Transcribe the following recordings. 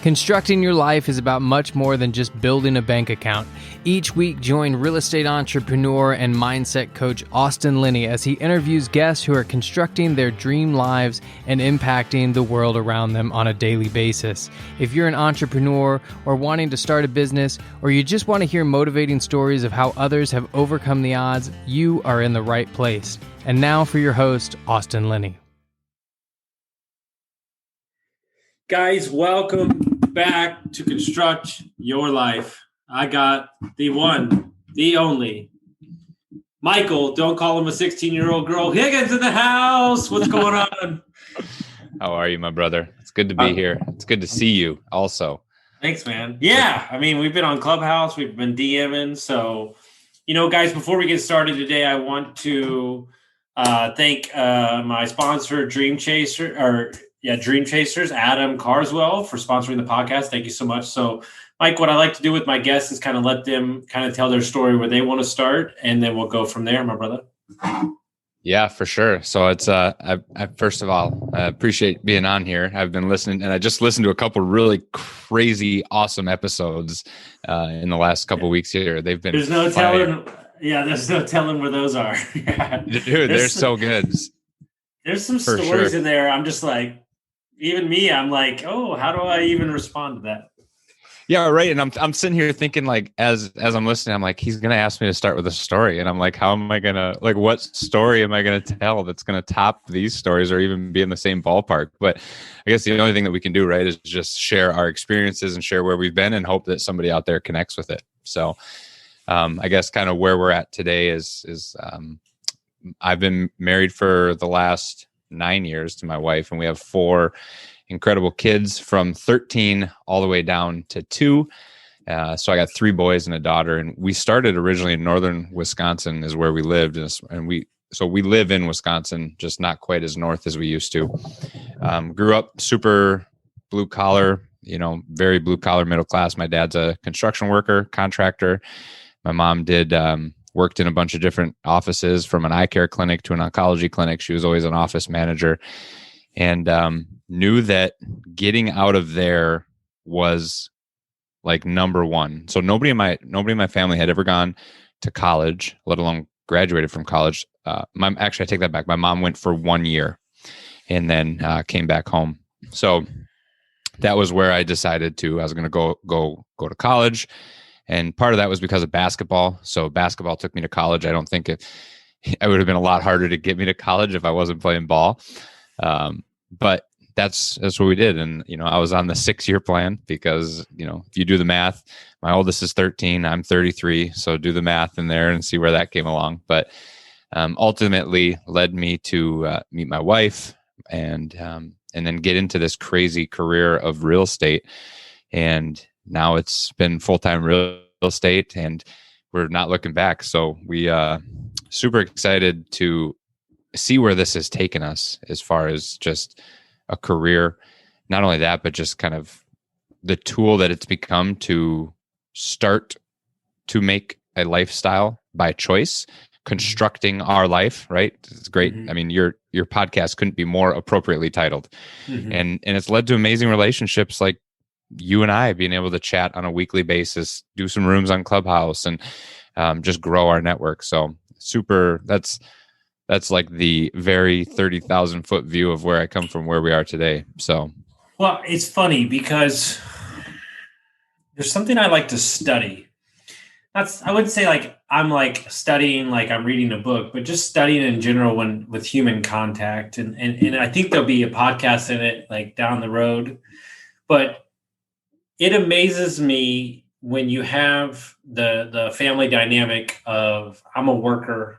Constructing your life is about much more than just building a bank account. Each week, join real estate entrepreneur and mindset coach Austin Linney as he interviews guests who are constructing their dream lives and impacting the world around them on a daily basis. If you're an entrepreneur or wanting to start a business, or you just want to hear motivating stories of how others have overcome the odds, you are in the right place. And now for your host, Austin Linney. Guys, welcome back to Construct Your Life. I got the one, the only, Michael, don't call him a 16-year-old girl, Higgins in the house. What's going on? How are you, my brother? It's good to be here. It's good to see you also. Thanks, man. Yeah, I mean, we've been on Clubhouse. We've been DMing. So, guys, before we get started today, I want to thank my sponsor, Dream Chasers, Adam Carswell, for sponsoring the podcast. Thank you so much. So, Mike, what I like to do with my guests is kind of let them kind of tell their story where they want to start, and then we'll go from there, my brother. Yeah, for sure. So it's I first of all, I appreciate being on here. I've been listening, and I just listened to a couple really crazy, awesome episodes in the last couple of weeks here. They've been telling. Yeah, there's no telling where those are. Yeah. Dude, they're so good. There's some stories in there. I'm just like, even me, I'm like, oh, how do I even respond to that? Yeah, right. And I'm sitting here thinking, like, as I'm listening, I'm like, he's gonna ask me to start with a story, and I'm like, how am I gonna, like, what story am I gonna tell that's gonna top these stories or even be in the same ballpark? But I guess the only thing that we can do, right, is just share our experiences and share where we've been and hope that somebody out there connects with it. So I guess kind of where we're at today is I've been married for the last 9 years to my wife, and we have 4 incredible kids from 13 all the way down to 2. So I got 3 boys and a daughter, and we started originally in northern Wisconsin is where we lived. And we live in Wisconsin, just not quite as north as we used to. Grew up super blue collar, very blue collar, middle class. My dad's a construction worker, contractor. My mom worked in a bunch of different offices, from an eye care clinic to an oncology clinic. She was always an office manager, and knew that getting out of there was like number one. So nobody in my family had ever gone to college, let alone graduated from college. Actually, I take that back. My mom went for 1 year and then came back home. So that was where I decided I was going to go to college. And part of that was because of basketball. So basketball took me to college. I don't think it would have been a lot harder to get me to college if I wasn't playing ball. But that's what we did. And, I was on the 6-year plan because, if you do the math, my oldest is 13, I'm 33. So do the math in there and see where that came along. But ultimately led me to meet my wife and then get into this crazy career of real estate. And now it's been full-time real estate, and we're not looking back. So we super excited to see where this has taken us as far as just a career. Not only that, but just kind of the tool that it's become to start to make a lifestyle by choice, constructing our life, right? It's great. Mm-hmm. I mean, your podcast couldn't be more appropriately titled. Mm-hmm. And it's led to amazing relationships, like you and I being able to chat on a weekly basis, do some rooms on Clubhouse, and just grow our network. So super, that's like the very 30,000 foot view of where I come from, where we are today. So, well, it's funny because there's something I like to study. I would say like I'm like studying, like I'm reading a book, but just studying in general with human contact. And I think there'll be a podcast in it like down the road, but it amazes me when you have the family dynamic of I'm a worker.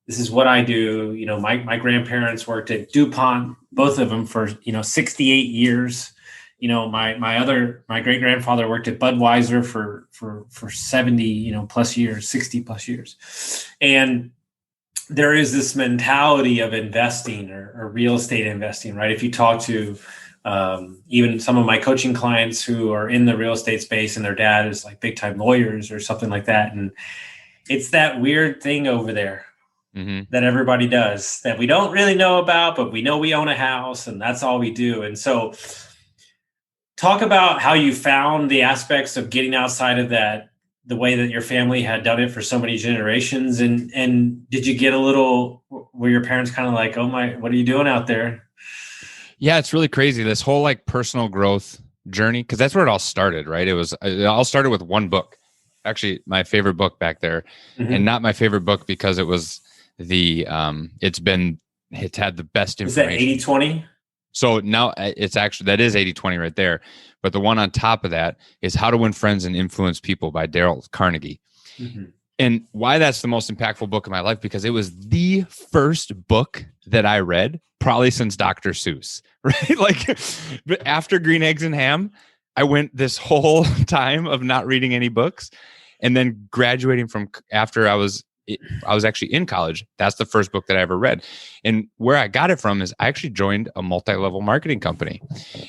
This is what I do. My grandparents worked at DuPont, both of them for, 68 years. My great grandfather worked at Budweiser for 70, plus years, 60 plus years. And there is this mentality of investing or real estate investing, right? If you talk to even some of my coaching clients who are in the real estate space and their dad is like big time lawyers or something like that. And it's that weird thing over there that everybody does that we don't really know about, but we know we own a house and that's all we do. And so talk about how you found the aspects of getting outside of that, the way that your family had done it for so many generations. And did you get a little, were your parents kind of like, oh my, what are you doing out there? Yeah, it's really crazy. This whole like personal growth journey, because that's where it all started, right? It all started with one book, actually my favorite book back there, and not my favorite book because it was it's had the best information. Is that 80-20? So now it's actually, that is 80-20 right there. But the one on top of that is How to Win Friends and Influence People by Dale Carnegie. And why that's the most impactful book of my life, because it was the first book that I read probably since Dr. Seuss, right? Like, but after Green Eggs and Ham, I went this whole time of not reading any books, and then graduating from after I was actually in college. That's the first book that I ever read. And where I got it from is I actually joined a multi-level marketing company.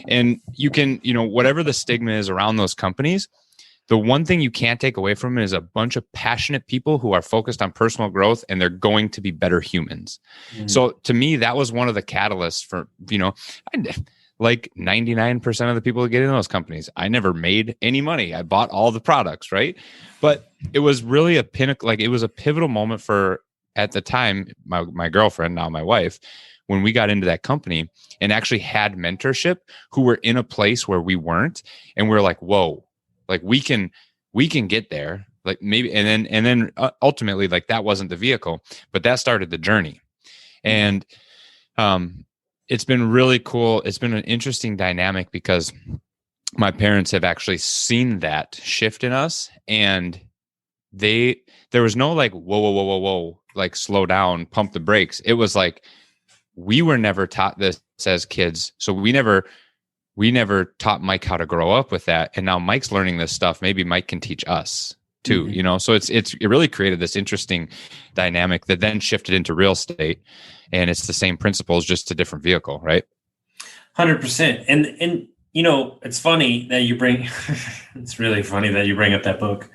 And you can, whatever the stigma is around those companies, the one thing you can't take away from it is a bunch of passionate people who are focused on personal growth, and they're going to be better humans. So to me, that was one of the catalysts for, like 99% of the people that get in those companies, I never made any money. I bought all the products, right? But it was really a pinnacle. Like, it was a pivotal moment for, at the time, my girlfriend, now my wife, when we got into that company and actually had mentorship, who were in a place where we weren't. And we're like, whoa, like we can get there. Like maybe, and then ultimately, like, that wasn't the vehicle, but that started the journey. And, it's been really cool. It's been an interesting dynamic because my parents have actually seen that shift in us, and there was no like, whoa, like slow down, pump the brakes. It was like, we were never taught this as kids. So we never taught Mike how to grow up with that. And now Mike's learning this stuff. Maybe Mike can teach us too, So it really created this interesting dynamic that then shifted into real estate. And it's the same principles, just a different vehicle, right? 100%. And it's funny that you bring, it's really funny that you bring up that book.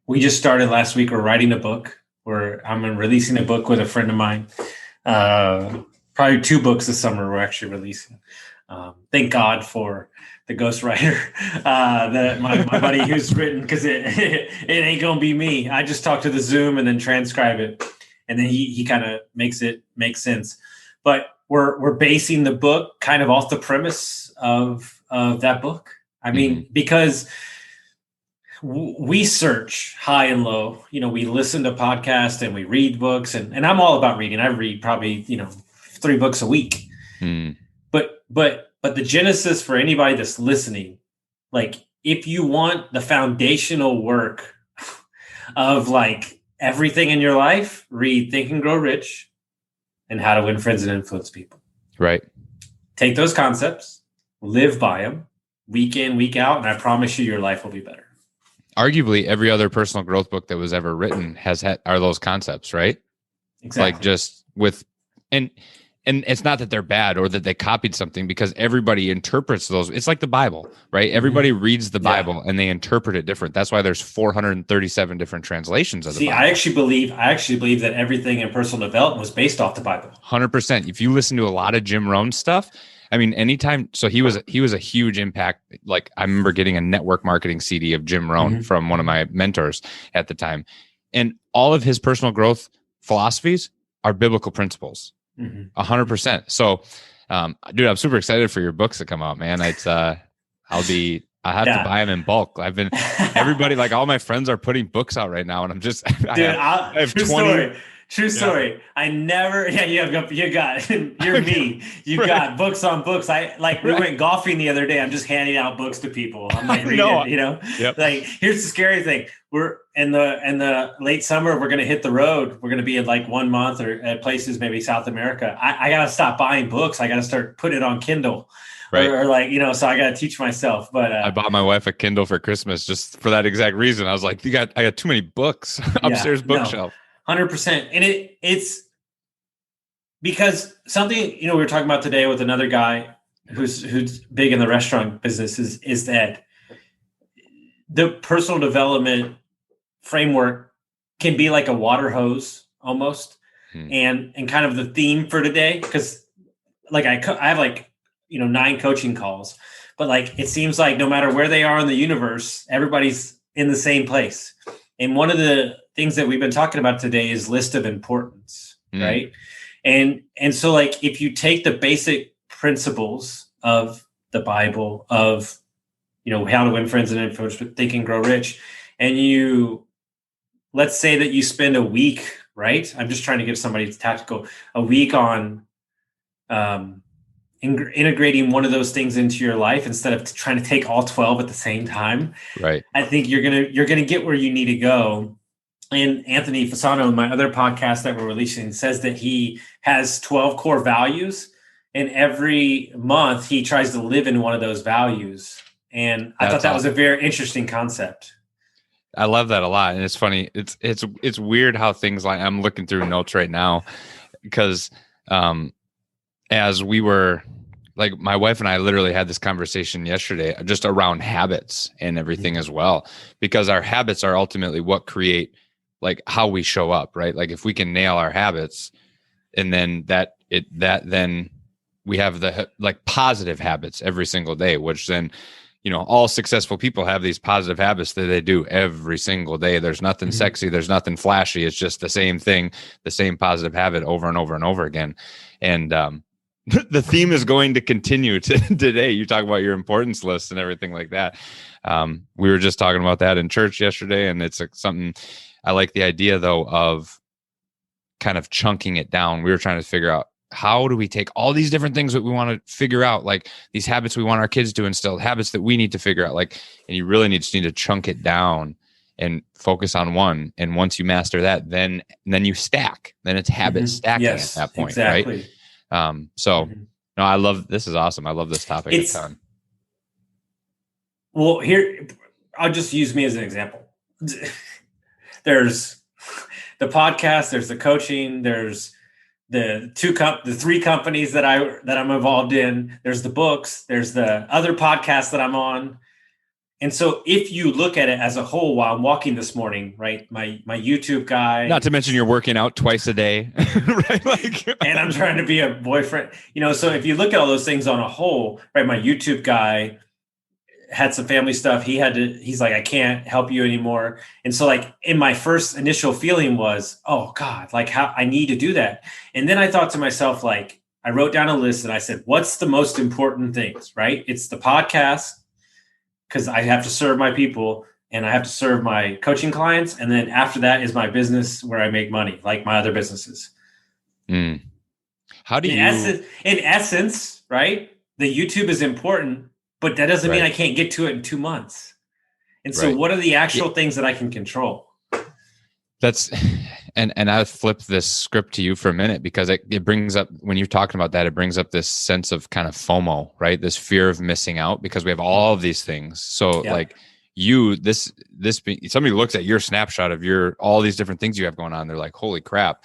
We just started last week. We're writing a book, where I'm releasing a book with a friend of mine. Probably 2 books this summer we're actually releasing. Thank God for the ghostwriter, my buddy who's written, because it ain't gonna be me. I just talk to the Zoom and then transcribe it, and then he kind of makes it make sense. But we're basing the book kind of off the premise of that book. I mean, because we search high and low. We listen to podcasts and we read books, and I'm all about reading. I read probably 3 books a week. But the genesis for anybody that's listening, like, if you want the foundational work of like everything in your life, read Think and Grow Rich and How to Win Friends and Influence People. Right. Take those concepts, live by them week in, week out, and I promise you your life will be better. Arguably every other personal growth book that was ever written are those concepts, right? Exactly. Like, just with, and it's not that they're bad or that they copied something, because everybody interprets those. It's like the Bible, right? Everybody reads the Bible and they interpret it different. That's why there's 437 different translations of the Bible. I actually believe that everything in personal development was based off the Bible. 100%. If you listen to a lot of Jim Rohn stuff, I mean, anytime. So he was a huge impact. Like, I remember getting a network marketing CD of Jim Rohn from one of my mentors at the time, and all of his personal growth philosophies are biblical principles. 100%. So, dude, I'm super excited for your books to come out, man. It's, I have to buy them in bulk. Everybody, like, all my friends are putting books out right now, and I'm just, I have 20. True story. Yeah. I never, you got, you're me. You got books on books. We went golfing the other day. I'm just handing out books to people. I'm like, reading, Like, here's the scary thing. We're in the late summer, we're going to hit the road. We're going to be in like 1 month or at places, maybe South America. I got to stop buying books. I got to start putting it on Kindle. Right. Or so I got to teach myself. But I bought my wife a Kindle for Christmas just for that exact reason. I was like, I got too many books upstairs bookshelf. 100%. And it's because something, we were talking about today with another guy who's big in the restaurant business is that the personal development framework can be like a water hose almost. And kind of the theme for today, because like I have like 9 coaching calls, but like, it seems like no matter where they are in the universe, everybody's in the same place. And one of the things that we've been talking about today is list of importance, right? And so like, if you take the basic principles of the Bible of, how to win friends and influence, Think and Grow Rich, and let's say that you spend a week, right? I'm just trying to give somebody tactical, a week on integrating one of those things into your life instead of trying to take all 12 at the same time. Right. I think you're gonna get where you need to go. And Anthony Fasano, in my other podcast that we're releasing, says that he has 12 core values, and every month he tries to live in one of those values. And I thought that was a very interesting concept. I love that a lot. And it's funny. It's weird how things like, I'm looking through notes right now because as we were like, my wife and I literally had this conversation yesterday just around habits and everything as well, because our habits are ultimately what create like how we show up, right? Like if we can nail our habits, and then then we have the like positive habits every single day, which then, all successful people have these positive habits that they do every single day. There's nothing sexy. There's nothing flashy. It's just the same thing, the same positive habit over and over and over again. And the theme is going to continue today. You talk about your importance list and everything like that. We were just talking about that in church yesterday, and it's something I like the idea though of kind of chunking it down. We were trying to figure out, how do we take all these different things that we want to figure out, like these habits we want our kids to instill, habits that we need to figure out, like, and you really need to chunk it down and focus on one. And once you master that, then you stack, then it's habit stacking at that point. Exactly. Right. No, I love, this is awesome. I love this topic a ton. Well, here, I'll just use me as an example. There's the podcast, there's the coaching, there's the 3 companies that I'm involved in. There's the books, there's the other podcasts that I'm on. And so if you look at it as a whole, while I'm walking this morning, right, my YouTube guy, not to mention you're working out twice a day, right? Like, and I'm trying to be a boyfriend, so if you look at all those things on a whole, right, my YouTube guy had some family stuff. He's like, I can't help you anymore. And so like in my first initial feeling was, oh God, like how I need to do that. And then I thought to myself, like, I wrote down a list and I said, what's the most important things, right? It's the podcast, because I have to serve my people and I have to serve my coaching clients. And then after that is my business where I make money, like my other businesses. How do you, in essence, right? The YouTube is important, but that doesn't mean I can't get to it in 2 months. And so what are the actual things that I can control? That's, and I flip this script to you for a minute, because it brings up, when you're talking about that, it brings up this sense of kind of FOMO, right? This fear of missing out, because we have all of these things. So like somebody looks at your snapshot of all these different things you have going on. They're like, holy crap.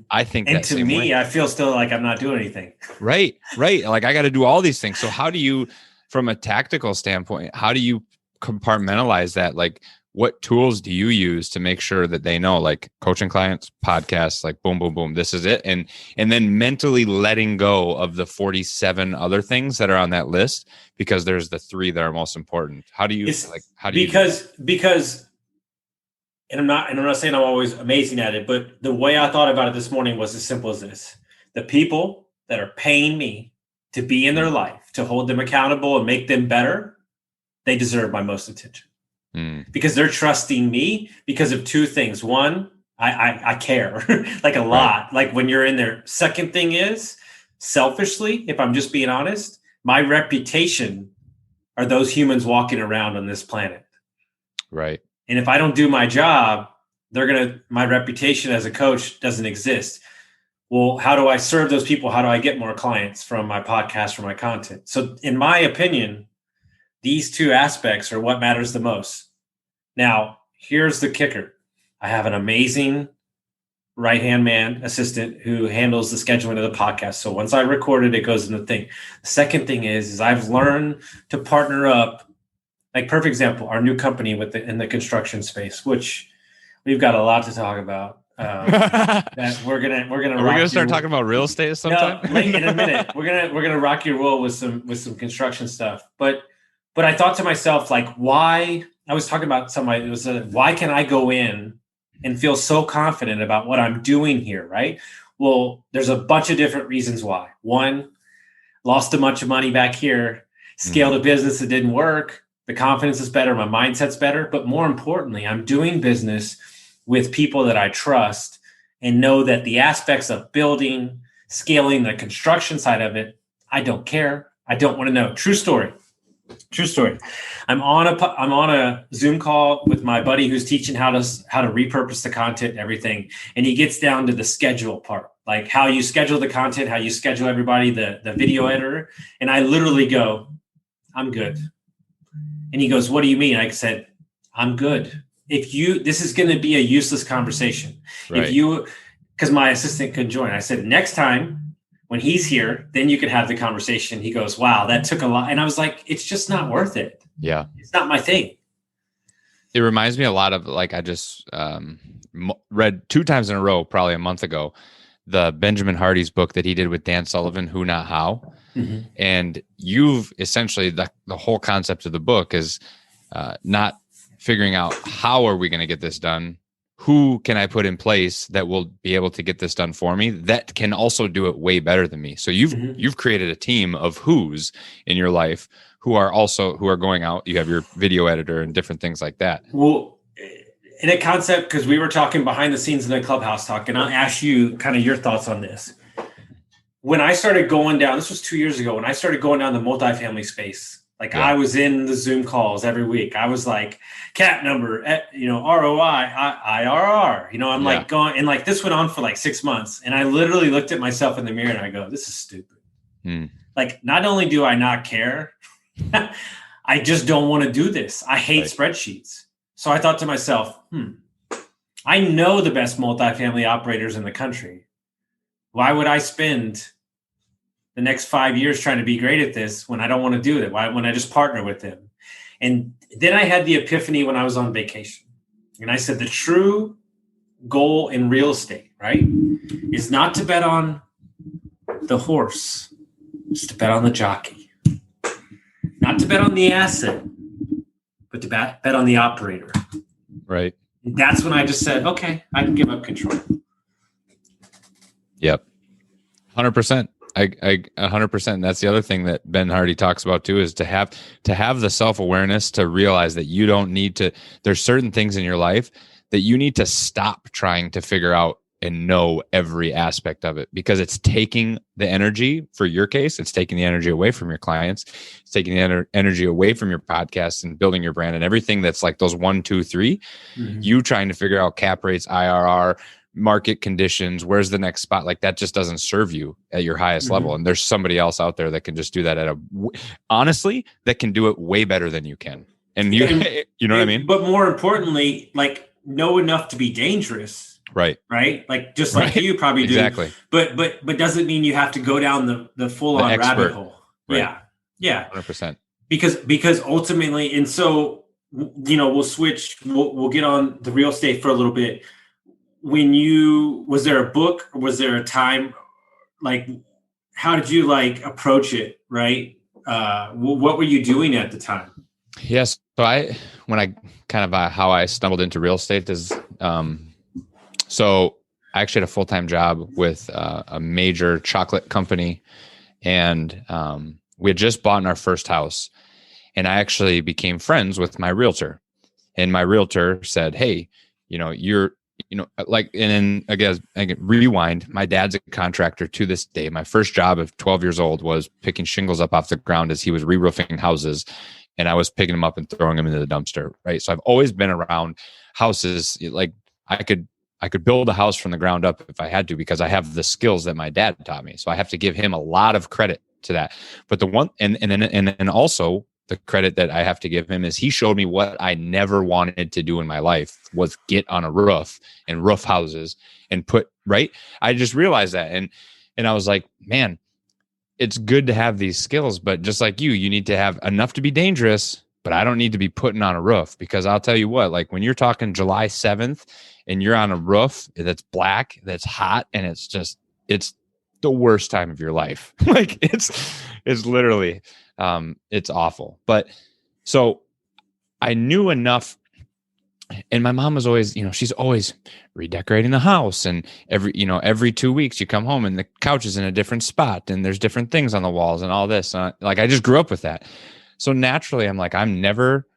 I think, and to me, I feel still like I'm not doing anything. Right. Like I got to do all these things. So how do you, from a tactical standpoint, how do you compartmentalize that? Like, what tools do you use to make sure that they know, like coaching clients, podcasts, like boom, boom, boom, this is it. And then mentally letting go of the 47 other things that are on that list, because there's the 3 that are most important. How do you, because, and I'm not saying I'm always amazing at it, but the way I thought about it this morning was as simple as this: the people that are paying me to be in their life, to hold them accountable and make them better, they deserve my most attention. Because they're trusting me because of 2 things. One, I care like a lot, like when you're in there. Second thing is, selfishly, if I'm just being honest, my reputation are those humans walking around on this planet. Right. And if I don't do my job, my reputation as a coach doesn't exist. Well, how do I serve those people? How do I get more clients from my podcast, from my content? So in my opinion, these 2 aspects are what matters the most. Now, here's the kicker. I have an amazing right-hand man assistant who handles the scheduling of the podcast. So once I record it, it goes in the thing. The second thing is I've learned to partner up, like perfect example, our new company in the construction space, which we've got a lot to talk about. that we're gonna Are we gonna start talking about real estate sometime? No, late in a minute. We're gonna rock your world with some construction stuff. But I thought to myself, like, why? I was talking about somebody. It was why can I go in and feel so confident about what I'm doing here, right? Well, there's a bunch of different reasons why. One, lost a bunch of money back here, scaled a business that didn't work. The confidence is better, my mindset's better. But more importantly, I'm doing business with people that I trust and know that the aspects of building, scaling, the construction side of it, I don't care. I don't want to know. True story. I'm on a Zoom call with my buddy who's teaching how to repurpose the content and everything. And he gets down to the schedule part, like how you schedule the content, how you schedule everybody, the video editor. And I literally go, I'm good. And he goes, what do you mean? I said, I'm good. This is going to be a useless conversation. Right. Because my assistant couldn't join. I said, next time when he's here, then you can have the conversation. He goes, wow, that took a lot. And I was like, it's just not worth it. Yeah. It's not my thing. It reminds me a lot of, like, I just read 2 times in a row, probably a month ago, the Benjamin Hardy's book that he did with Dan Sullivan, Who Not How. Mm-hmm. And you've essentially, the whole concept of the book is not figuring out how are we going to get this done? Who can I put in place that will be able to get this done for me that can also do it way better than me? So you've created a team of who's in your life who are going out. You have your video editor and different things like that. Well, in a concept, because we were talking behind the scenes in the clubhouse talk, and I'll ask you kind of your thoughts on this. When I started going down, this was 2 years ago, when I started going down the multifamily space, I was in the Zoom calls every week. I was like, cat number, ROI, IRR. I'm like going, and like this went on for like 6 months. And I literally looked at myself in the mirror and I go, this is stupid. Like, not only do I not care, I just don't want to do this. I hate spreadsheets. So I thought to myself, I know the best multifamily operators in the country. Why would I spend the next 5 years trying to be great at this when I don't want to do it? Why when I just partner with them? And then I had the epiphany when I was on vacation. And I said, the true goal in real estate, right, is not to bet on the horse. It's to bet on the jockey. Not to bet on the asset, but to bet on the operator. Right. And that's when I just said, okay, I can give up control. Yep. 100%. I 100%. That's the other thing that Ben Hardy talks about too, is to have the self-awareness to realize that you don't need to, there's certain things in your life that you need to stop trying to figure out and know every aspect of it, because it's taking the energy, for your case, it's taking the energy away from your clients. It's taking the energy away from your podcast and building your brand and everything that's like those 1, 2, 3, you trying to figure out cap rates, IRR, market conditions, where's the next spot, like that just doesn't serve you at your highest level. And there's somebody else out there that can just do that honestly, that can do it way better than you can. And you know what I mean? But more importantly, like, know enough to be dangerous. Right. Like just like you probably do. Exactly. But doesn't mean you have to go down the full on rabbit hole. Right. Yeah. 100%. Because ultimately, and so, we'll switch, we'll get on the real estate for a little bit. Was there a book, or was there a time, like, how did you like approach it? Right. What were you doing at the time? Yes. So how I stumbled into real estate is, so I actually had a full-time job with a major chocolate company, and we had just bought our first house, and I actually became friends with my realtor, and my realtor said, hey, and then again, I can rewind. My dad's a contractor to this day. My first job at 12 years old was picking shingles up off the ground as he was re-roofing houses, and I was picking them up and throwing them into the dumpster. Right. So I've always been around houses. Like I could build a house from the ground up if I had to, because I have the skills that my dad taught me. So I have to give him a lot of credit to that. But the one, and then also the credit that I have to give him is he showed me what I never wanted to do in my life, was get on a roof and roof houses and I just realized that. And I was like, man, it's good to have these skills, but just like you need to have enough to be dangerous, but I don't need to be putting on a roof, because I'll tell you what, like when you're talking July 7th and you're on a roof that's black, that's hot, and it's the worst time of your life. Like it's literally, it's awful. But so I knew enough. And my mom was always, she's always redecorating the house. And every 2 weeks you come home and the couch is in a different spot and there's different things on the walls and all this. Like I just grew up with that. So naturally I'm like, I'm never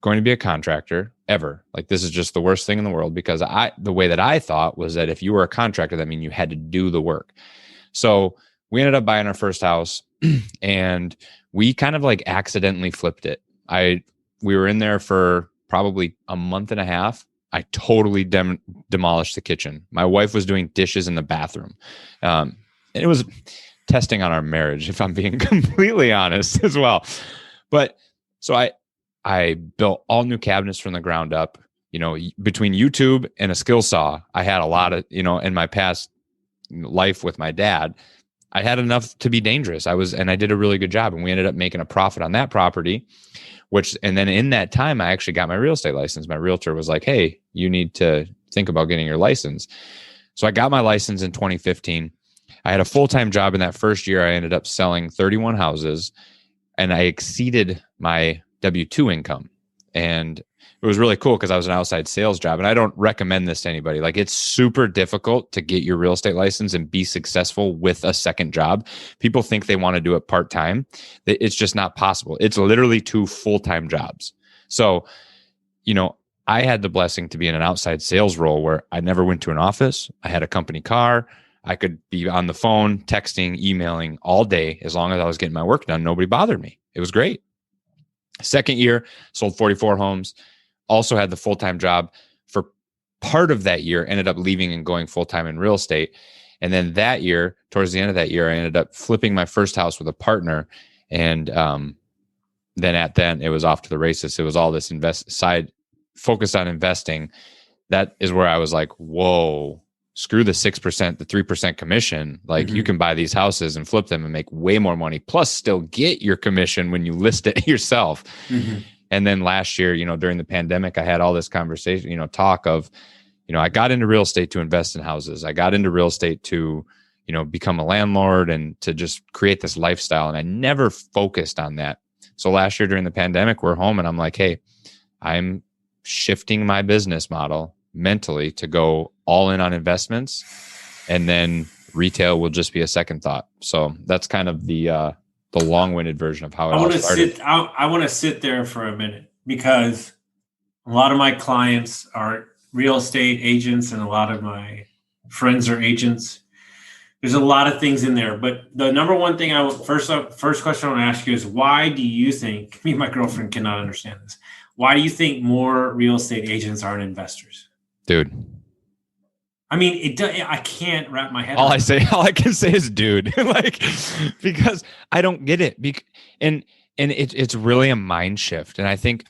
going to be a contractor ever. Like this is just the worst thing in the world, because the way that I thought was that if you were a contractor, that means you had to do the work. So we ended up buying our first house and we kind of like accidentally flipped it. We were in there for probably a month and a half. I totally demolished the kitchen. My wife was doing dishes in the bathroom. And it was testing on our marriage, if I'm being completely honest as well. But so I built all new cabinets from the ground up. Between YouTube and a skill saw, I had a lot of, in my past life with my dad, I had enough to be dangerous. And I did a really good job, and we ended up making a profit on that property, and then in that time, I actually got my real estate license. My realtor was like, hey, you need to think about getting your license. So I got my license in 2015. I had a full-time job in that first year. I ended up selling 31 houses, and I exceeded my W-2 income. And it was really cool because I was an outside sales job, and I don't recommend this to anybody. Like, it's super difficult to get your real estate license and be successful with a second job. People think they want to do it part-time. It's just not possible. It's literally 2 full-time jobs. So, I had the blessing to be in an outside sales role where I never went to an office. I had a company car. I could be on the phone, texting, emailing all day. As long as I was getting my work done, nobody bothered me. It was great. Second year, sold 44 homes. Also had the full-time job for part of that year, ended up leaving and going full-time in real estate. And then that year, towards the end of that year, I ended up flipping my first house with a partner. And then it was off to the races. It was all this side focused on investing. That is where I was like, whoa, screw the 6%, the 3% commission. Like you can buy these houses and flip them and make way more money, plus still get your commission when you list it yourself. And then last year, during the pandemic, I had all this conversation, talk of, I got into real estate to invest in houses. I got into real estate to, become a landlord and to just create this lifestyle. And I never focused on that. So last year during the pandemic, we're home and I'm like, hey, I'm shifting my business model mentally to go all in on investments, and then retail will just be a second thought. So that's kind of the long-winded version of how it all started. I want to sit there for a minute, because a lot of my clients are real estate agents and a lot of my friends are agents. There's a lot of things in there, but the number one thing first question I want to ask you is, why do you think, me and my girlfriend cannot understand this, why do you think more real estate agents aren't investors? Dude. I mean, I can't wrap my head all I can say is dude. Like, because I don't get it. And it's really a mind shift. And I think,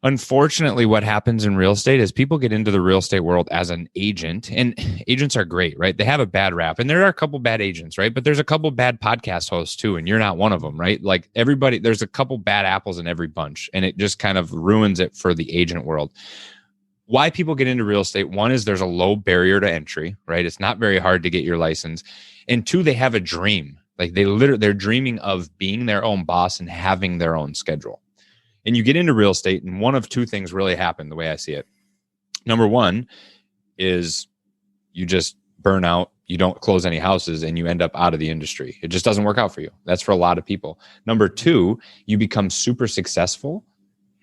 unfortunately, what happens in real estate is people get into the real estate world as an agent, and agents are great, right? They have a bad rap, and there are a couple bad agents, right? But there's a couple bad podcast hosts too, and you're not one of them, right? Like everybody, there's a couple bad apples in every bunch, and it just kind of ruins it for the agent world. Why people get into real estate, one is there's a low barrier to entry, right? It's not very hard to get your license. And two, they have a dream. Like they're dreaming of being their own boss and having their own schedule. And you get into real estate, and one of two things really happen the way I see it. Number one is you just burn out, you don't close any houses, and you end up out of the industry. It just doesn't work out for you. That's for a lot of people. Number two, you become super successful,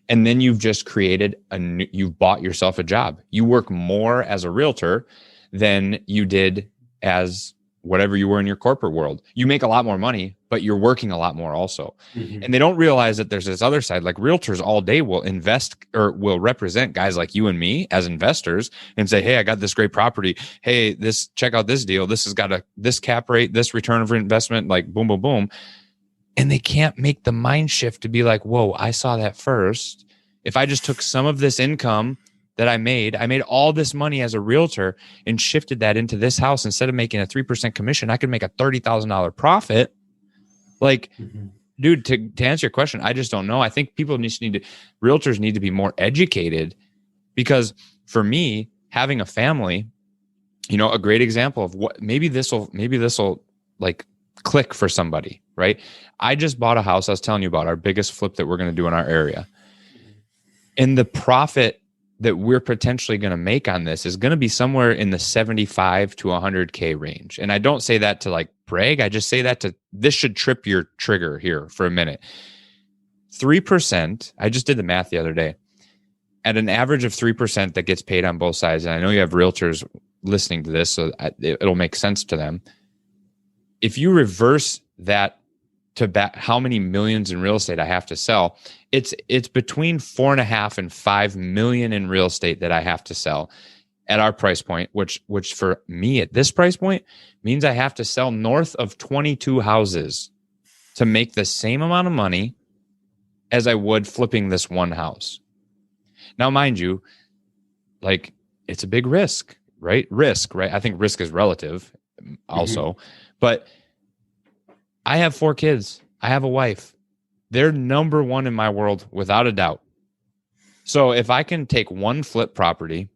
and then you've just you've bought yourself a job. You work more as a realtor than you did as whatever you were in your corporate world. You make a lot more money, but you're working a lot more also. And they don't realize that there's this other side. Like realtors all day will invest or will represent guys like you and me as investors and say, hey, I got this great property. Hey, check out this deal. This has got this cap rate, this return of investment, like boom, boom, boom. And they can't make the mind shift to be like, whoa, I saw that first. If I just took some of this income that I made all this money as a realtor and shifted that into this house, instead of making a 3% commission, I could make a $30,000 profit. Like dude, to answer your question, I just don't know. I think realtors need to be more educated, because for me, having a family, a great example of what maybe this will like click for somebody, right? I just bought a house. I was telling you about our biggest flip that we're going to do in our area. And the profit that we're potentially going to make on this is going to be somewhere in the 75 to 100K range. And I don't say that to like brag. I just say that this should trip your trigger here for a minute. 3%. I just did the math the other day. At an average of 3% that gets paid on both sides. And I know you have realtors listening to this, so it'll make sense to them. If you reverse that to how many millions in real estate I have to sell, it's between 4.5 and 5 million in real estate that I have to sell at our price point, which for me at this price point means I have to sell north of 22 houses to make the same amount of money as I would flipping this one house. Now, mind you, like, it's a big risk, right? I think risk is relative also, but I have 4 kids. I have a wife. They're number one in my world without a doubt. So if I can take one flip property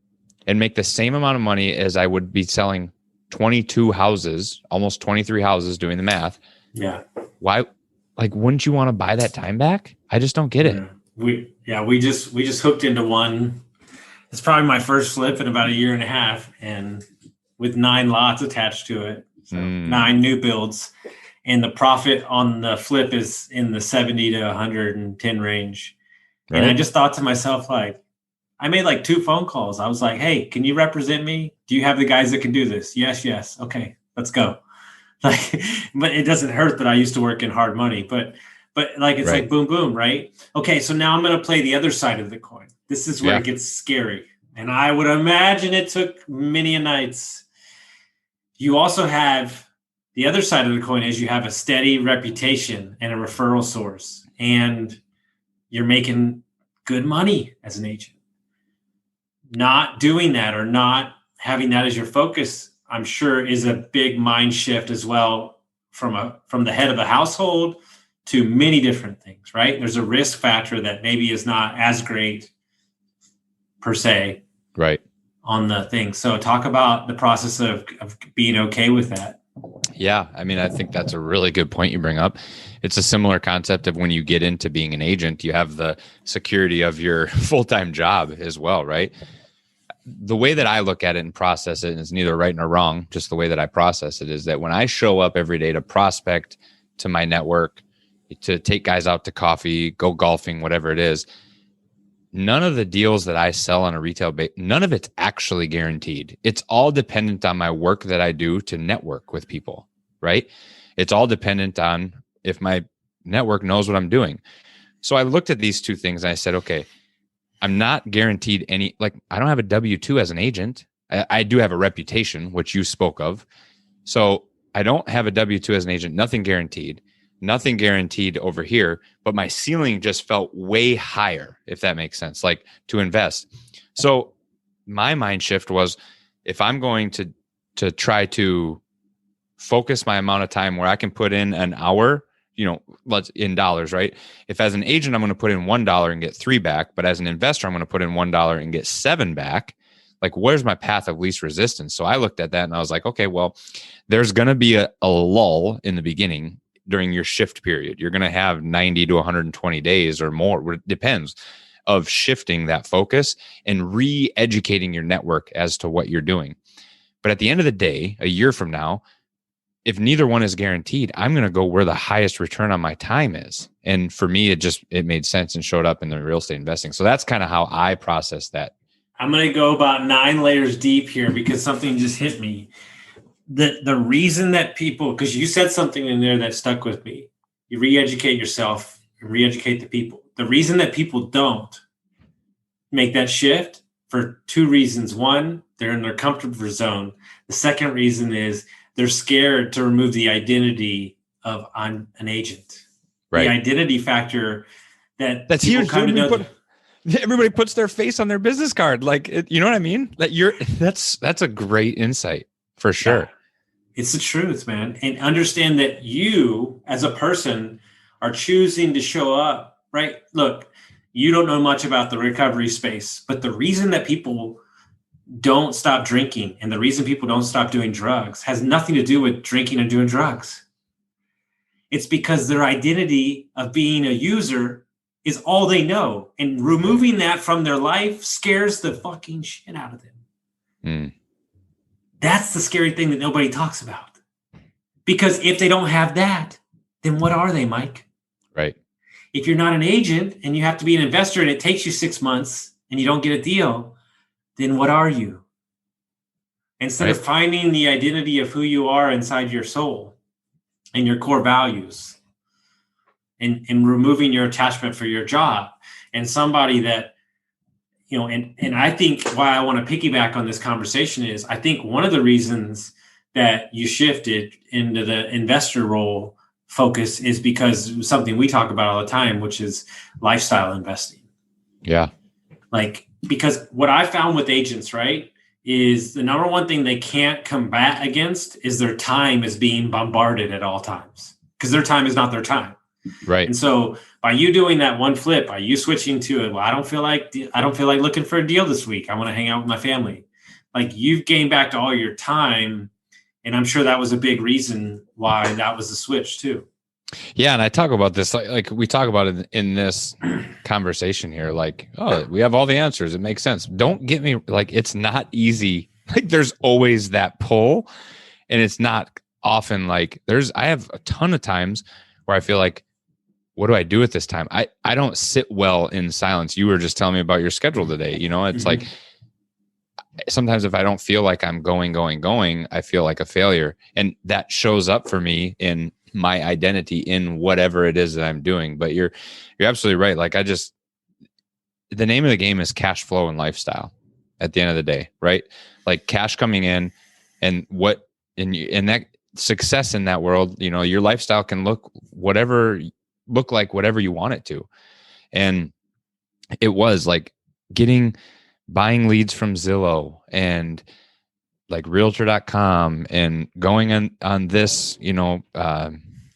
and make the same amount of money as I would be selling 22 houses, almost 23 houses doing the math. Yeah. Why, like, wouldn't you want to buy that time back? I just don't get it. We just hooked into one. It's probably my first flip in about a year and a half, and with 9 lots attached to it. So 9 new builds. And the profit on the flip is in the 70 to 110 range. Right. And I just thought to myself, like, I made like 2 phone calls. I was like, hey, can you represent me? Do you have the guys that can do this? Yes. Okay, let's go. Like, but it doesn't hurt that I used to work in hard money, but like, it's like boom, boom, right? Okay. So now I'm going to play the other side of the coin. This is where it gets scary. And I would imagine it took many a nights. You also have the other side of the coin is you have a steady reputation and a referral source, and you're making good money as an agent. Not doing that or not having that as your focus, I'm sure, is a big mind shift as well from the head of the household to many different things, right? There's a risk factor that maybe is not as great per se. Right. On the thing. So talk about the process of being okay with that. Yeah. I mean, I think that's a really good point you bring up. It's a similar concept of when you get into being an agent, you have the security of your full-time job as well, right? The way that I look at it and process it, and it's neither right nor wrong, just the way that I process it, is that when I show up every day to prospect to my network, to take guys out to coffee, go golfing, whatever it is, none of the deals that I sell on a retail base, none of it's actually guaranteed. It's all dependent on my work that I do to network with people, right? It's all dependent on if my network knows what I'm doing. So I looked at these 2 things and I said, okay, I'm not guaranteed any, like, I don't have a W-2 as an agent. I do have a reputation, which you spoke of. So I don't have a W-2 as an agent, nothing guaranteed over here, but my ceiling just felt way higher, if that makes sense, like to invest. So my mind shift was, if I'm going to try to focus my amount of time where I can put in an hour, let's in dollars, right? If as an agent, I'm going to put in $1 and get 3 back, but as an investor, I'm going to put in $1 and get 7 back. Like, where's my path of least resistance? So I looked at that and I was like, okay, well, there's going to be a lull in the beginning during your shift period. You're going to have 90 to 120 days or more, it depends, of shifting that focus and re-educating your network as to what you're doing. But at the end of the day, a year from now, if neither one is guaranteed, I'm going to go where the highest return on my time is. And for me, it made sense and showed up in the real estate investing. So that's kind of how I process that. I'm going to go about 9 layers deep here because something just hit me. The reason that people, because you said something in there that stuck with me, you re-educate yourself and re-educate the people. The reason that people don't make that shift for 2 reasons. One, they're in their comfort zone. The second reason is they're scared to remove the identity of an agent. Right. The identity factor that's huge. Everybody puts their face on their business card. Like, you know what I mean? That's a great insight for sure. Yeah. It's the truth, man. And understand that you as a person are choosing to show up, right? Look, you don't know much about the recovery space, but the reason that people don't stop drinking and the reason people don't stop doing drugs has nothing to do with drinking and doing drugs. It's because their identity of being a user is all they know. And removing that from their life scares the fucking shit out of them. Mm. That's the scary thing that nobody talks about. Because if they don't have that, then what are they, Mike? Right. If you're not an agent and you have to be an investor and it takes you 6 months and you don't get a deal, then what are you? Instead of finding the identity of who you are inside your soul and your core values and removing your attachment for your job and somebody that, you know, and I think why I want to piggyback on this conversation is I think one of the reasons that you shifted into the investor role focus is because something we talk about all the time, which is lifestyle investing. Yeah. Like, because what I found with agents, right, is the number one thing they can't combat against is their time is being bombarded at all times because their time is not their time. Right. And so by you doing that one flip, by you switching to it, well, I don't feel like looking for a deal this week. I want to hang out with my family. Like, you've gained back to all your time. And I'm sure that was a big reason why that was the switch too. Yeah. And I talk about this, like we talk about it in this conversation here, like, oh, we have all the answers. It makes sense. Don't get me, like, it's not easy. Like, there's always that pull, and it's not often like I have a ton of times where I feel like, what do I do at this time? I don't sit well in silence. You were just telling me about your schedule today. You know, it's like, sometimes if I don't feel like I'm going, I feel like a failure. And that shows up for me in my identity in whatever it is that I'm doing. But you're absolutely right. Like, the name of the game is cash flow and lifestyle at the end of the day, right? Like, cash coming in and that success in that world, you know, your lifestyle can look like whatever you want it to. And it was like buying leads from Zillow and like realtor.com and going on this, you know,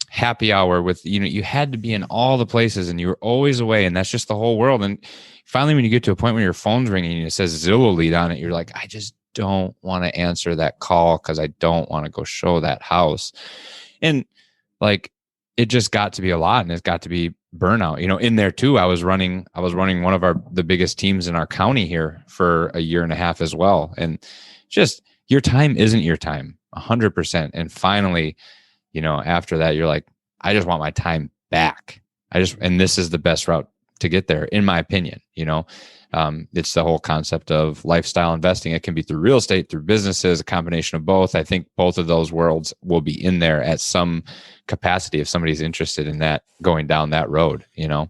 happy hour with, you know, you had to be in all the places and you were always away, and that's just the whole world. And finally, when you get to a point where your phone's ringing and it says Zillow lead on it, you're like, I just don't want to answer that call because I don't want to go show that house. And like, it just got to be a lot, and it's got to be burnout. You know, in there too, I was running one of the biggest teams in our county here for a year and a half as well. And just, your time isn't your time 100%. And finally, you know, after that, you're like, I just want my time back. And this is the best route to get there, in my opinion. You know, it's the whole concept of lifestyle investing. It can be through real estate, through businesses, a combination of both. I think both of those worlds will be in there at some capacity if somebody's interested in that, going down that road, you know?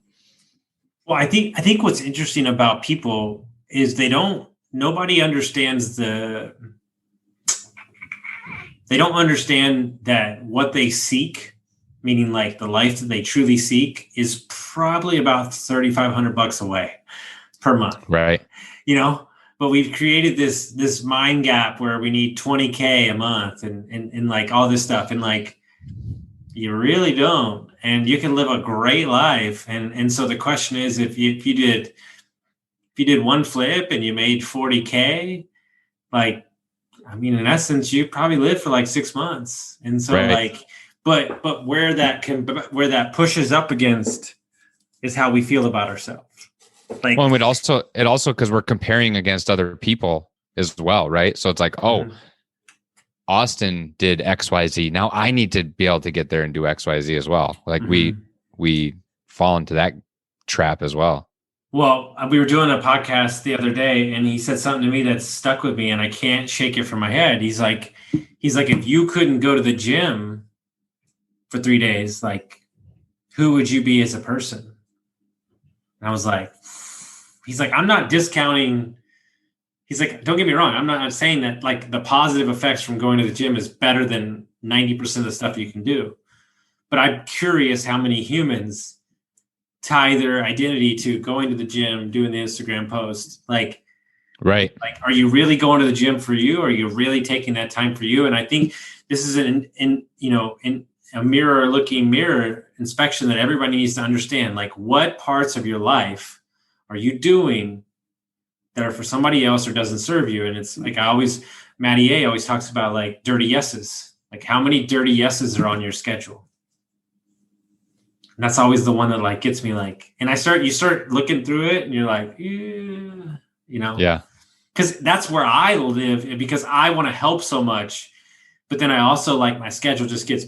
Well, I think what's interesting about people is nobody understands they don't understand that what they seek, meaning like the life that they truly seek, is probably about $3,500 away per month. Right. You know, but we've created this mind gap where we need 20K a month and like all this stuff. And like, you really don't. And you can live a great life. And so the question is, if you did one flip and you made 40K, like, I mean, in essence, you probably live for like 6 months. And so like, but where that pushes up against is how we feel about ourselves. Like, well, and it also, because we're comparing against other people as well, right? So it's like, oh, Austin did XYZ. Now I need to be able to get there and do XYZ as well. Like, we fall into that trap as well. Well, we were doing a podcast the other day, and he said something to me that stuck with me, and I can't shake it from my head. He's like, if you couldn't go to the gym for 3 days, like, who would you be as a person? And I was like, he's like, I'm not discounting. He's like, don't get me wrong. I'm not saying that like the positive effects from going to the gym is better than 90% of the stuff you can do. But I'm curious how many humans tie their identity to going to the gym, doing the Instagram post. Like, right. Like, are you really going to the gym for you? Or are you really taking that time for you? And I think this is in a looking mirror inspection that everybody needs to understand. Like, what parts of your life are you doing that are for somebody else or doesn't serve you? And it's like, Matty A always talks about like dirty yeses. Like, how many dirty yeses are on your schedule? And that's always the one that like gets me like, and you start looking through it and you're like, Yeah. Because that's where I live, and because I want to help so much, but then I also like my schedule just gets,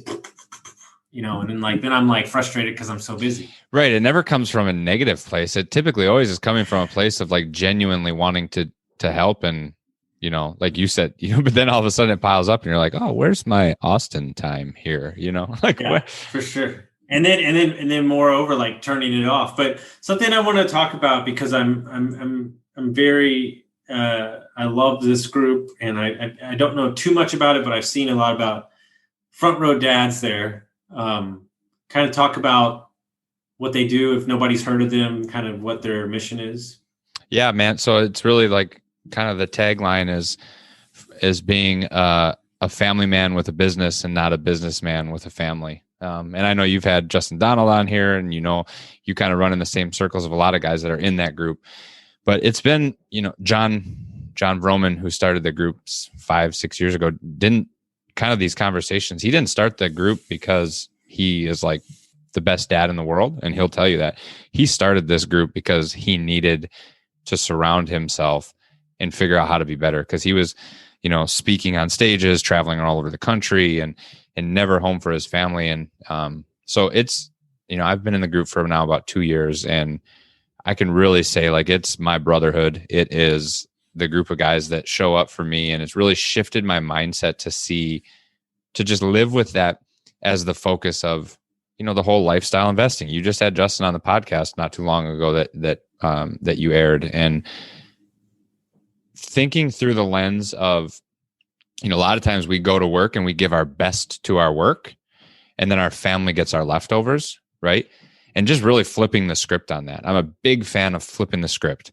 and then I'm like frustrated because I'm so busy. Right. It never comes from a negative place. It typically always is coming from a place of like genuinely wanting to help. And, like you said, but then all of a sudden it piles up and you're like, oh, where's my Austin time here? Like, yeah, for sure. And then moreover, like turning it off. But something I want to talk about, because I'm very, I love this group, and I don't know too much about it, but I've seen a lot about Front Row Dads there. Kind of talk about what they do if nobody's heard of them, kind of what their mission is. Yeah, man. So it's really like kind of the tagline is being a family man with a business and not a businessman with a family. And I know you've had Justin Donald on here, and you kind of run in the same circles of a lot of guys that are in that group. But it's been, John Vroman, who started the group 5-6 years ago, didn't kind of these conversations. He didn't start the group because he is like the best dad in the world. And he'll tell you that. He started this group because he needed to surround himself and figure out how to be better. Because he was, speaking on stages, traveling all over the country and never home for his family. And so it's, I've been in the group for now about 2 years, and I can really say like it's my brotherhood. It is the group of guys that show up for me, and it's really shifted my mindset to just live with that as the focus of, the whole lifestyle investing. You just had Justin on the podcast not too long ago that you aired, and thinking through the lens of, a lot of times we go to work and we give our best to our work, and then our family gets our leftovers, right? And just really flipping the script on that. I'm a big fan of flipping the script.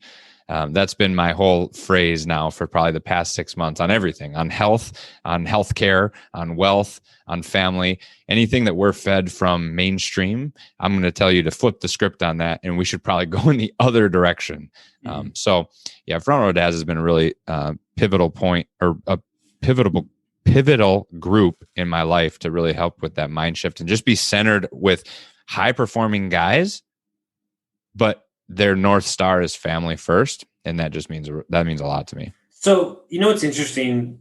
That's been my whole phrase now for probably the past 6 months on everything, on health, on healthcare, on wealth, on family, anything that we're fed from mainstream. I'm going to tell you to flip the script on that, and we should probably go in the other direction. So yeah, Front Row Dads has been a really pivotal point, or a pivotal group in my life to really help with that mind shift and just be centered with high performing guys, but their North Star is family first. And that just means a lot to me. So, it's interesting.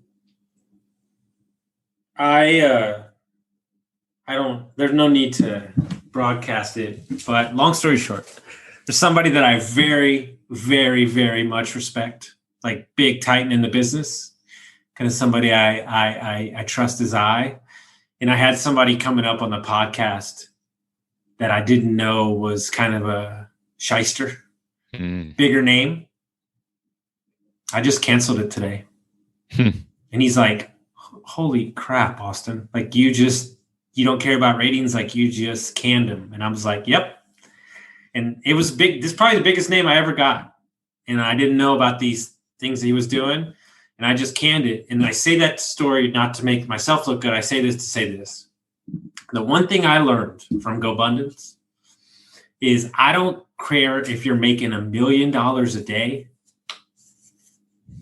There's no need to broadcast it, but long story short, there's somebody that I very, very, very much respect, like big titan in the business, kind of somebody I trust as I. And I had somebody coming up on the podcast that I didn't know was kind of a shyster, bigger name. I just canceled it today. And he's like, holy crap, Austin. Like you don't care about ratings. Like you just canned him. And I was like, yep. And it was big. This is probably the biggest name I ever got. And I didn't know about these things that he was doing. And I just canned it. And I say that story not to make myself look good. I say this to say this. The one thing I learned from GoBundance is I don't care if you're making $1 million a day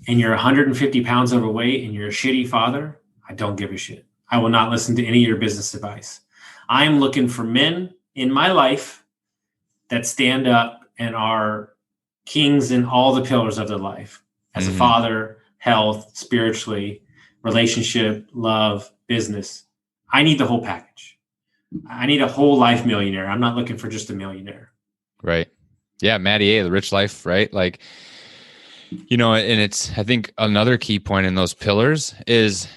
and you're 150 pounds overweight and you're a shitty father. I don't give a shit. I will not listen to any of your business advice. I am looking for men in my life that stand up and are kings in all the pillars of their life. As a father, health, spiritually, relationship, love, business. I need the whole package. I need a whole life millionaire. I'm not looking for just a millionaire. Right. Yeah. Matty A, the rich life, right? Like, and it's, I think another key point in those pillars is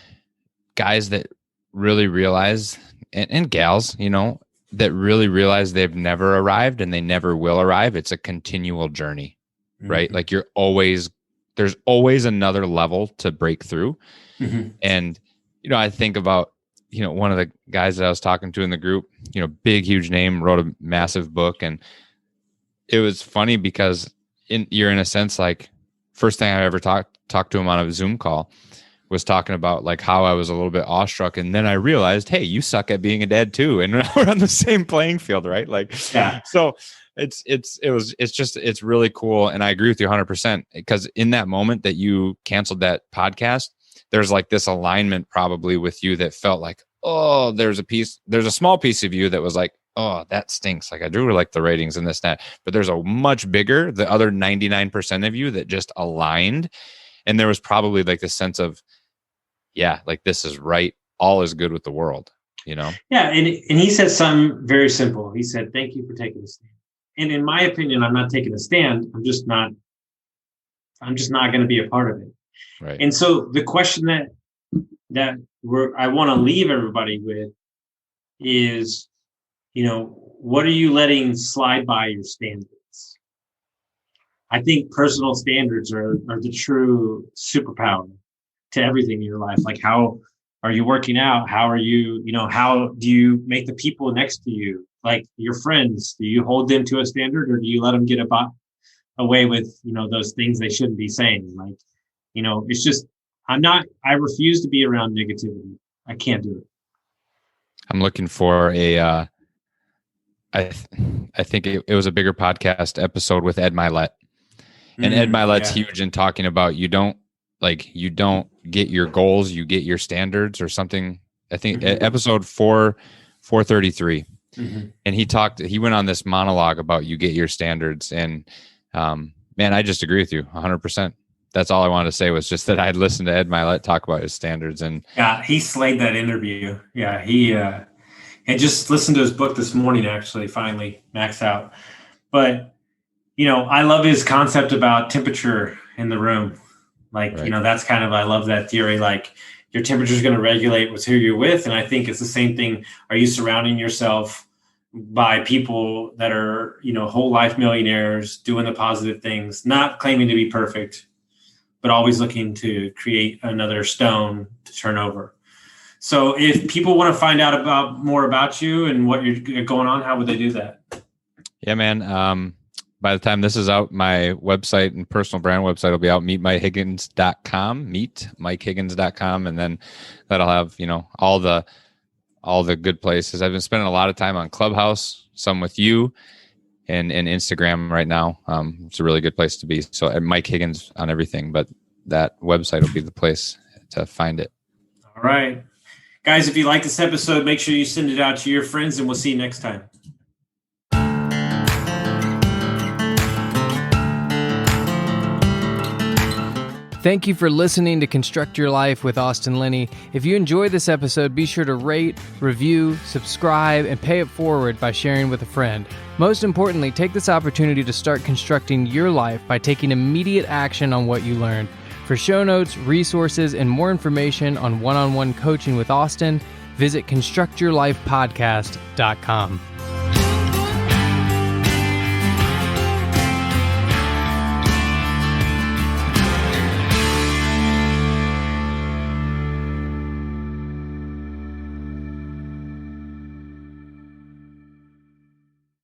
guys that really realize, and gals, that really realize they've never arrived and they never will arrive. It's a continual journey, right? Like there's always another level to break through. And, I think about, one of the guys that I was talking to in the group, big, huge name, wrote a massive book. And it was funny because you're in a sense, like first thing I ever talked to him on a Zoom call was talking about like how I was a little bit awestruck, and then I realized, hey, you suck at being a dad too, and we're on the same playing field, right? Like, Yeah. So it's really cool, and I agree with you 100%, because in that moment that you canceled that podcast, there's like this alignment probably with you that felt like, oh, there's a small piece of you that was like, oh, that stinks. Like I do like the ratings and this, that, but there's a much bigger, the other 99% of you that just aligned. And there was probably like this sense of, yeah, like this is right. All is good with the world, you know? Yeah. And he said something very simple. He said, thank you for taking a stand. And in my opinion, I'm not taking a stand. I'm just not going to be a part of it. Right. And so the question that I want to leave everybody with is, what are you letting slide by your standards? I think personal standards are the true superpower to everything in your life. Like, how are you working out? How are you, how do you make the people next to you, like your friends, do you hold them to a standard, or do you let them get away with, those things they shouldn't be saying? Like, it's just, I refuse to be around negativity. I can't do it. I'm looking for I think it was a bigger podcast episode with Ed Milet. And Ed Milet's huge in talking about you don't get your goals, you get your standards or something. I think episode 433. And he went on this monologue about you get your standards. And man, I just agree with you 100%. That's all I wanted to say, was just that I'd listened to Ed Milet talk about his standards. And yeah, he slayed that interview. Yeah, he and just listened to his book this morning, actually, finally, maxed out. But, I love his concept about temperature in the room. Like, right. That's kind of, I love that theory. Like, your temperature is going to regulate with who you're with. And I think it's the same thing. Are you surrounding yourself by people that are, whole life millionaires, doing the positive things, not claiming to be perfect, but always looking to create another stone to turn over? So if people want to find out more about you and what you're going on, how would they do that? Yeah, man. By the time this is out, my website and personal brand website will be out, meetmikehiggins.com, meetmikehiggins.com. And then that'll have, all the good places. I've been spending a lot of time on Clubhouse, some with you, and Instagram right now. It's a really good place to be. So Mike Higgins on everything, but that website will be the place to find it. All right. Guys, if you like this episode, make sure you send it out to your friends, and we'll see you next time. Thank you for listening to Construct Your Life with Austin Linney. If you enjoyed this episode, be sure to rate, review, subscribe, and pay it forward by sharing with a friend. Most importantly, take this opportunity to start constructing your life by taking immediate action on what you learned. For show notes, resources, and more information on one-on-one coaching with Austin, visit constructyourlifepodcast.com.